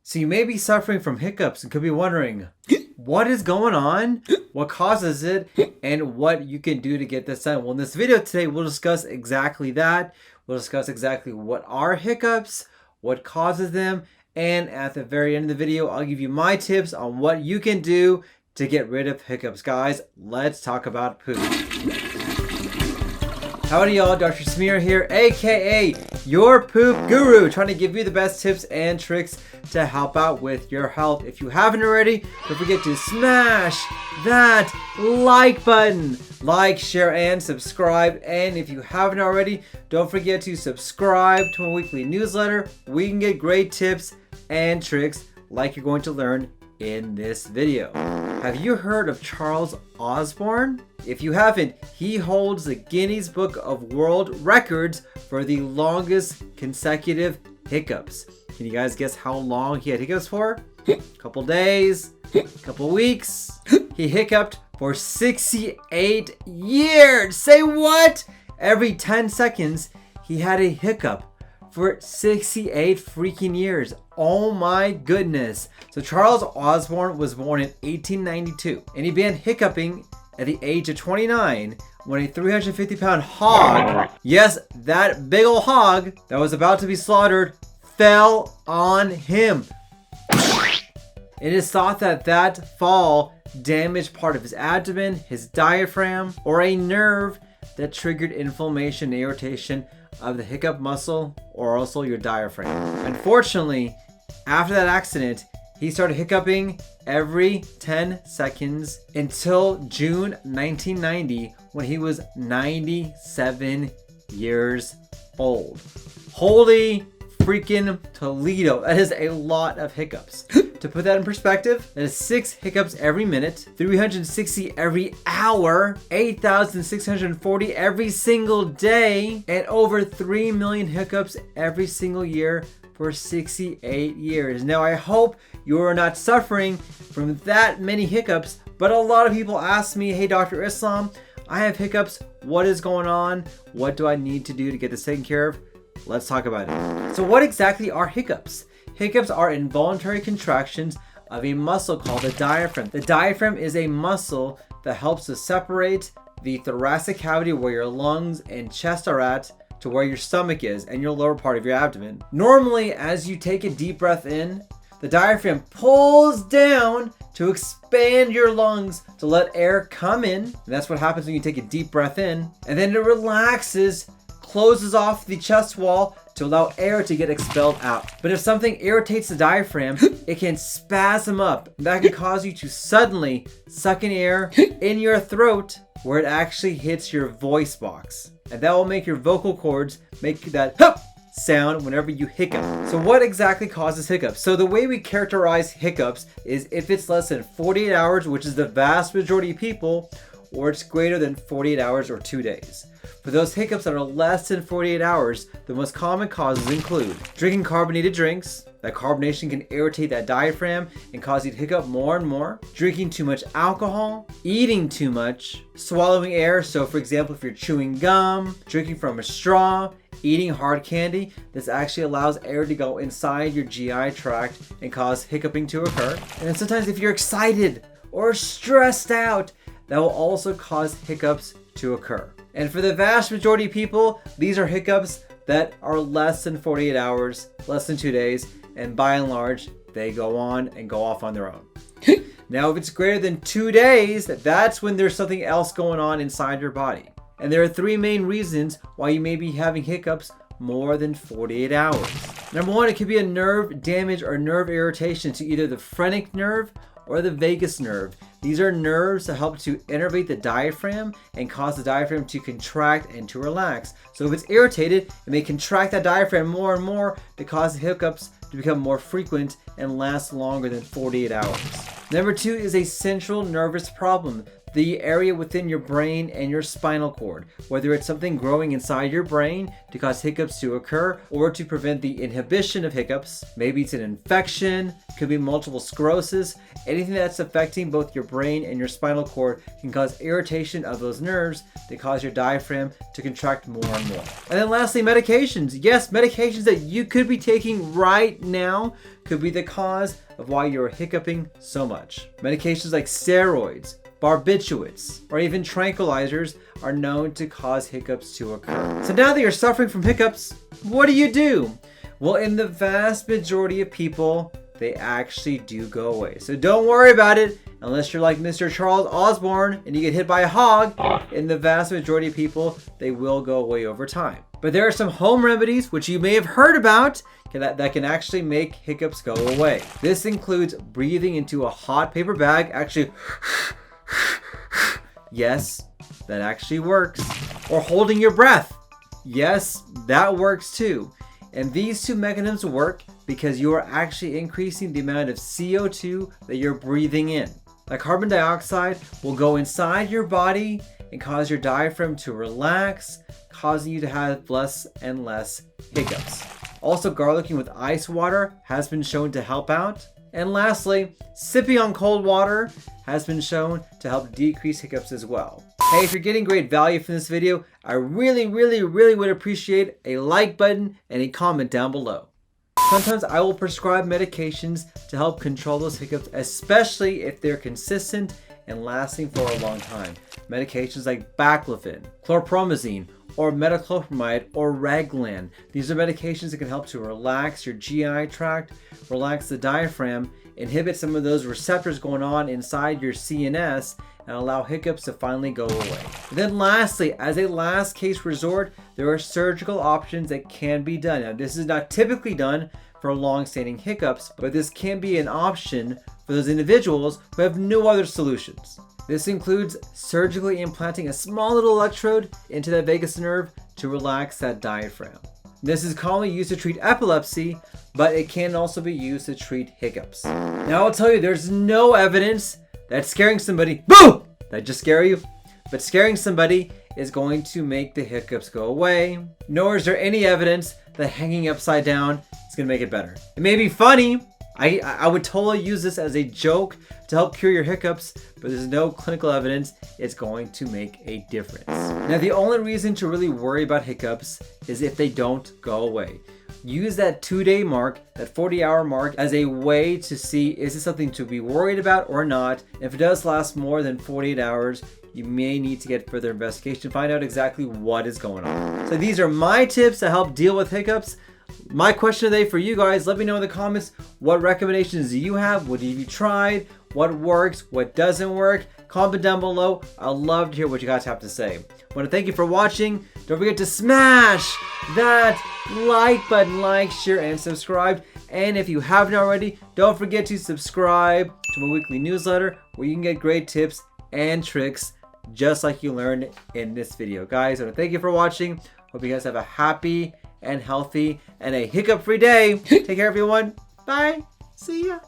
So you may be suffering from hiccups and could be wondering, what is going on? What causes it? And what you can do to get this done? Well, in this video today, we'll discuss exactly that. We'll discuss exactly what are hiccups, what causes them, and at the very end of the video, I'll give you my tips on what you can do to get rid of hiccups. Guys, let's talk about poop. Howdy y'all, Dr. Samir here, aka your poop guru, trying to give you the best tips and tricks to help out with your health. If you haven't already, don't forget to smash that like button. Like, share, and subscribe. And if you haven't already, don't forget to subscribe to my weekly newsletter. We can get great tips and tricks like you're going to learn in this video. Have you heard of Charles Osborne? If you haven't, he holds the Guinness Book of World Records for the longest consecutive hiccups. Can you guys guess how long he had hiccups for? A couple days, a couple weeks. He hiccuped for 68 years. Say what? Every 10 seconds, he had a hiccup for 68 freaking years. Oh my goodness. So Charles Osborne was born in 1892 and he began hiccuping at the age of 29 when a 350-pound hog, yes, that big ol' hog that was about to be slaughtered, fell on him. It is thought that that fall damaged part of his abdomen, his diaphragm, or a nerve that triggered inflammation and irritation of the hiccup muscle or also your diaphragm. Unfortunately, after that accident, he started hiccuping every 10 seconds until June 1990 when he was 97 years old. Holy freaking Toledo. That is a lot of hiccups. To put that in perspective, that is 6 hiccups every minute, 360 every hour, 8,640 every single day, and over 3 million hiccups every single year for 68 years. Now, I hope you are not suffering from that many hiccups, but a lot of people ask me, hey, Dr. Islam, I have hiccups. What is going on? What do I need to do to get this taken care of? Let's talk about it. So what exactly are hiccups? Hiccups are involuntary contractions of a muscle called the diaphragm. The diaphragm is a muscle that helps to separate the thoracic cavity where your lungs and chest are at to where your stomach is and your lower part of your abdomen. Normally, as you take a deep breath in, the diaphragm pulls down to expand your lungs to let air come in. And that's what happens when you take a deep breath in. And then it relaxes, closes off the chest wall to allow air to get expelled out. But if something irritates the diaphragm, it can spasm up. That can cause you to suddenly suck in air in your throat where it actually hits your voice box. And that will make your vocal cords make that hup sound whenever you hiccup. So what exactly causes hiccups? So the way we characterize hiccups is if it's less than 48 hours, which is the vast majority of people, or it's greater than 48 hours or 2 days. For those hiccups that are less than 48 hours, the most common causes include drinking carbonated drinks. That carbonation can irritate that diaphragm and cause you to hiccup more and more. Drinking too much alcohol, eating too much, swallowing air. So for example, if you're chewing gum, drinking from a straw, eating hard candy, this actually allows air to go inside your GI tract and cause hiccuping to occur. And then sometimes if you're excited or stressed out, that will also cause hiccups to occur. And for the vast majority of people, these are hiccups that are less than 48 hours, less than 2 days, and by and large, they go on and go off on their own. Now, if it's greater than 2 days, that's when there's something else going on inside your body. And there are 3 main reasons why you may be having hiccups more than 48 hours. Number 1, it could be a nerve damage or nerve irritation to either the phrenic nerve or the vagus nerve. These are nerves that help to innervate the diaphragm and cause the diaphragm to contract and to relax. So if it's irritated, it may contract that diaphragm more and more to cause the hiccups to become more frequent and last longer than 48 hours. Number 2 is a central nervous problem. the area within your brain and your spinal cord. Whether it's something growing inside your brain to cause hiccups to occur or to prevent the inhibition of hiccups. Maybe it's an infection, could be multiple sclerosis. Anything that's affecting both your brain and your spinal cord can cause irritation of those nerves that cause your diaphragm to contract more and more. And then lastly, medications. Yes, medications that you could be taking right now could be the cause of why you're hiccuping so much. Medications like steroids, barbiturates, or even tranquilizers are known to cause hiccups to occur. So now that you're suffering from hiccups, what do? Well, in the vast majority of people, they actually do go away. So don't worry about it unless you're like Mr. Charles Osborne and you get hit by a hog. In the vast majority of people, they will go away over time. But there are some home remedies, which you may have heard about, that can actually make hiccups go away. This includes breathing into a hot paper bag. Actually, yes, that actually works. Or holding your breath. Yes, that works too. And these two mechanisms work because you are actually increasing the amount of CO2 that you're breathing in. The carbon dioxide will go inside your body and cause your diaphragm to relax, causing you to have less and less hiccups. Also, gargling with ice water has been shown to help out. And lastly, sipping on cold water has been shown to help decrease hiccups as well. Hey, if you're getting great value from this video, I really would appreciate a like button and a comment down below. Sometimes I will prescribe medications to help control those hiccups, especially if they're consistent and lasting for a long time. Medications like baclofen, chlorpromazine, or metoclopramide, or Reglan. These are medications that can help to relax your GI tract, relax the diaphragm, inhibit some of those receptors going on inside your CNS, and allow hiccups to finally go away. And then lastly, as a last case resort, there are surgical options that can be done. Now, this is not typically done for long-standing hiccups, but this can be an option for those individuals who have no other solutions. This includes surgically implanting a small little electrode into that vagus nerve to relax that diaphragm. This is commonly used to treat epilepsy, but it can also be used to treat hiccups. Now I'll tell you, there's no evidence that scaring somebody, boo! That just scare you? But scaring somebody is going to make the hiccups go away, nor is there any evidence that hanging upside down is going to make it better. It may be funny. I would totally use this as a joke to help cure your hiccups, but there's no clinical evidence it's going to make a difference. Now, the only reason to really worry about hiccups is if they don't go away. Use that 2-day mark, that 40-hour mark, as a way to see, is it something to be worried about or not? If it does last more than 48 hours, you may need to get further investigation to find out exactly what is going on. So these are my tips to help deal with hiccups. My question today for you guys, let me know in the comments, what recommendations do you have? What have you tried? What works? What doesn't work? Comment down below. I'd love to hear what you guys have to say. I want to thank you for watching. Don't forget to smash that like button, share, and subscribe. And if you haven't already, don't forget to subscribe to my weekly newsletter where you can get great tips and tricks just like you learned in this video. Guys, I want to thank you for watching. Hope you guys have a happy and healthy and a hiccup-free day. Take care, everyone. Bye. See ya.